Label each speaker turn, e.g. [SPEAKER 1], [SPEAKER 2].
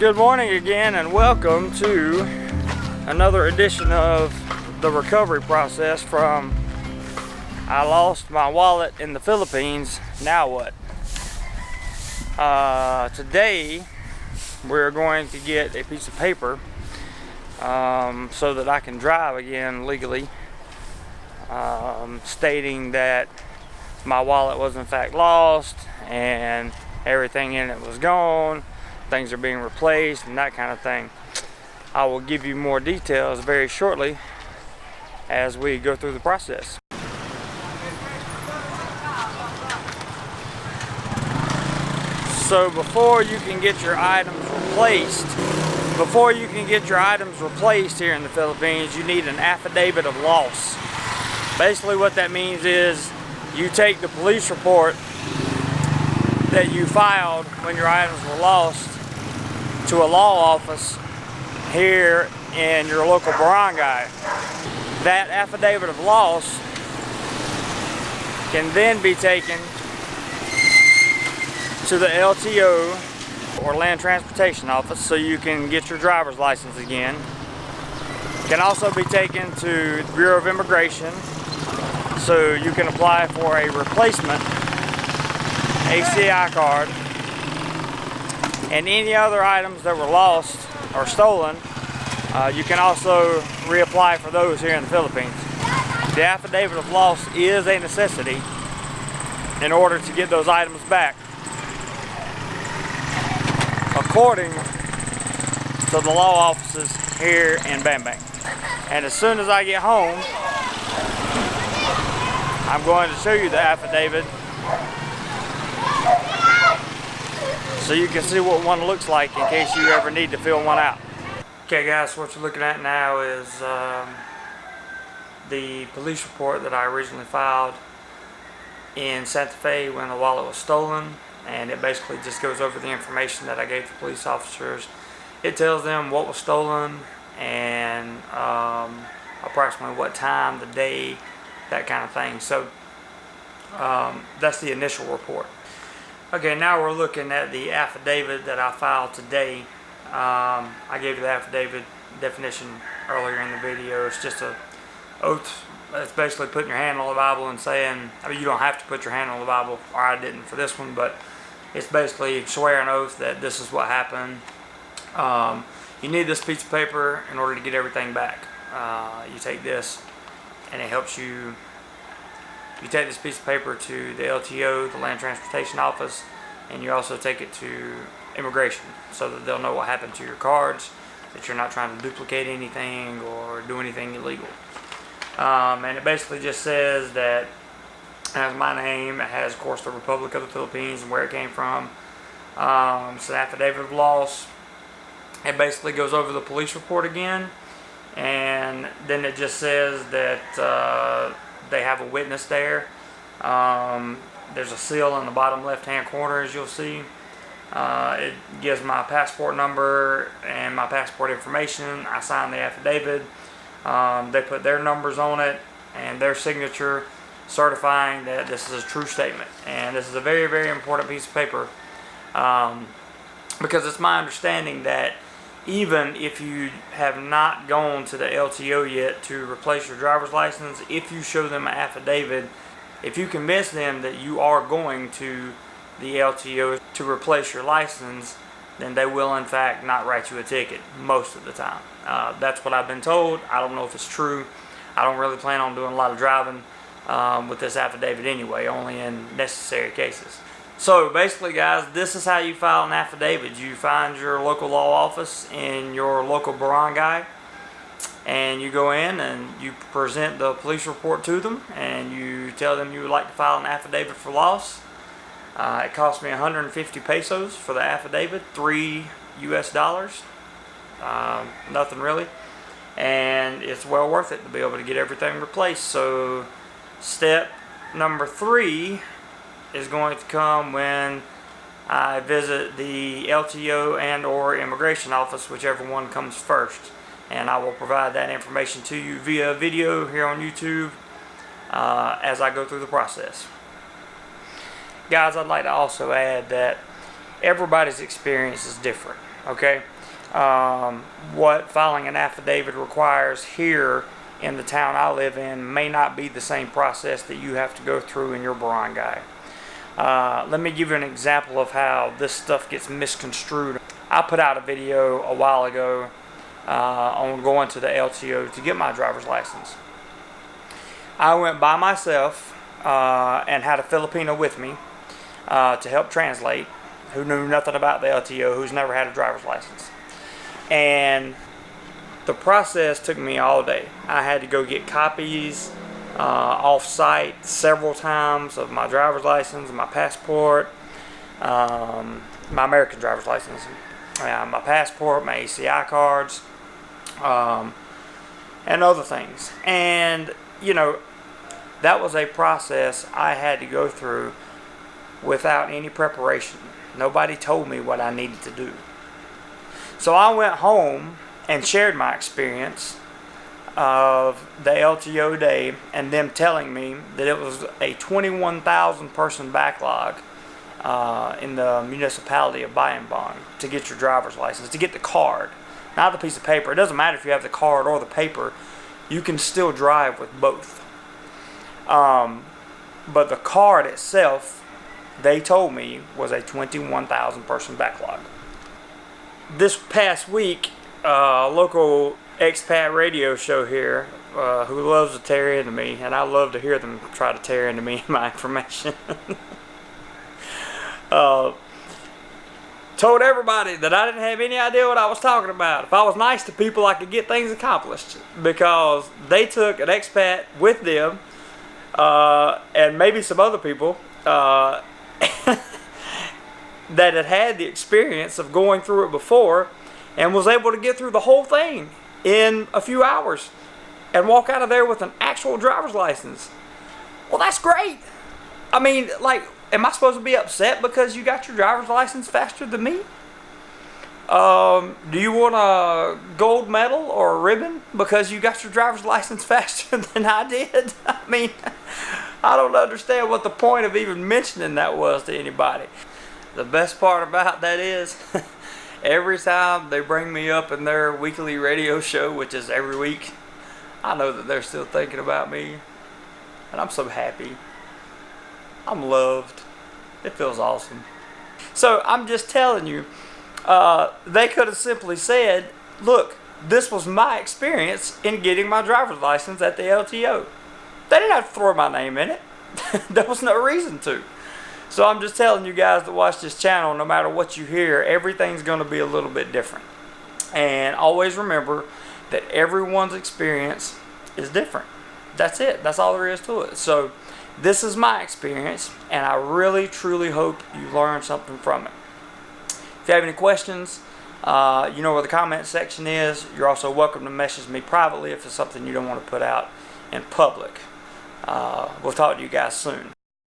[SPEAKER 1] Good morning again, and welcome to another edition of the recovery process from I lost my wallet in the Philippines, now what? Today we're going to get a piece of paper so that I can drive again legally, stating that my wallet was in fact lost and everything in it was gone, things are being replaced and that kind of thing. I will give you more details very shortly as we go through the process. So before you can get your items replaced here in the Philippines, you need an affidavit of loss. Basically what that means is you take the police report that you filed when your items were lost to a law office here in your local barangay. That affidavit of loss can then be taken to the LTO or Land Transportation Office so you can get your driver's license again. It can also be taken to the Bureau of Immigration so you can apply for a replacement ACI card, and any other items that were lost or stolen, you can also reapply for those here in the Philippines. The affidavit of loss is a necessity in order to get those items back, according to the law offices here in Bambang. And as soon as I get home, I'm going to show you the affidavit so you can see what one looks like in case you ever need to fill one out. Okay guys, so what you're looking at now is the police report that I originally filed in Santa Fe when the wallet was stolen, and it basically just goes over the information that I gave the police officers. It tells them what was stolen and approximately what time, the day, that kind of thing. So that's the initial report. Okay, now we're looking at the affidavit that I filed today. I gave you the affidavit definition earlier in the video. It's just a oath. It's basically putting your hand on the Bible and saying, I mean, you don't have to put your hand on the Bible, or I didn't for this one, but it's basically swear an oath that this is what happened. You need this piece of paper in order to get everything back. You take this and it helps you. You take this piece of paper to the LTO, the Land Transportation Office, and you also take it to Immigration so that they'll know what happened to your cards, that you're not trying to duplicate anything or do anything illegal. And it basically just says that it has my name, it has of course the Republic of the Philippines and where it came from. It's an affidavit of loss. It basically goes over the police report again, and then it just says that they have a witness there. There's a seal in the bottom left hand corner, as you'll see. It gives my passport number and my passport information. I sign the affidavit. They put their numbers on it and their signature, certifying that this is a true statement. And this is a very, very important piece of paper, because it's my understanding that even if you have not gone to the LTO yet to replace your driver's license, if you show them an affidavit, if you convince them that you are going to the LTO to replace your license, then they will in fact not write you a ticket most of the time. That's what I've been told. I don't know if it's true. I don't really plan on doing a lot of driving with this affidavit anyway, only in necessary cases. So basically guys, this is how you file an affidavit. You find your local law office in your local barangay, and you go in and you present the police report to them, and you tell them you would like to file an affidavit for loss. It cost me 150 pesos for the affidavit, $3 US. Nothing really, and it's well worth it to be able to get everything replaced. So step number 3 is going to come when I visit the LTO and or Immigration Office, whichever one comes first, and I will provide that information to you via video here on YouTube as I go through the process. Guys, I'd like to also add that everybody's experience is different. Okay, what filing an affidavit requires here in the town I live in may not be the same process that you have to go through in your barangay. Let me give you an example of how this stuff gets misconstrued. I put out a video a while ago on going to the LTO to get my driver's license. I went by myself and had a Filipino with me to help translate, who knew nothing about the LTO, who's never had a driver's license. And the process took me all day. I had to go get copies off-site several times of my driver's license, my passport, my American driver's license, my passport, my ACI cards, and other things. And, you know, that was a process I had to go through without any preparation. Nobody told me what I needed to do. So I went home and shared my experience of the LTO day and them telling me that it was a 21,000 person backlog in the municipality of Bayan to get your driver's license, to get the card, not the piece of paper. It doesn't matter if you have the card or the paper, you can still drive with both. But the card itself, they told me, was a 21,000 person backlog. This past week, a local expat radio show here who loves to tear into me, and I love to hear them try to tear into me and my information, told everybody that I didn't have any idea what I was talking about. If I was nice to people, I could get things accomplished, because they took an expat with them and maybe some other people that had the experience of going through it before and was able to get through the whole thing in a few hours and walk out of there with an actual driver's license. Well, that's great. I mean, like, am I supposed to be upset because you got your driver's license faster than me? Do you want a gold medal or a ribbon because you got your driver's license faster than I did? I mean, I don't understand what the point of even mentioning that was to anybody. The best part about that is every time they bring me up in their weekly radio show, which is every week, I know that they're still thinking about me, and I'm so happy. I'm loved. It feels awesome. So I'm just telling you, they could have simply said, look, this was my experience in getting my driver's license at the LTO. They didn't have to throw my name in it. There was no reason to. So I'm just telling you guys that watch this channel, no matter what you hear, everything's going to be a little bit different. And always remember that everyone's experience is different. That's it. That's all there is to it. So this is my experience, and I really, truly hope you learn something from it. If you have any questions, you know where the comment section is. You're also welcome to message me privately if it's something you don't want to put out in public. We'll talk to you guys soon.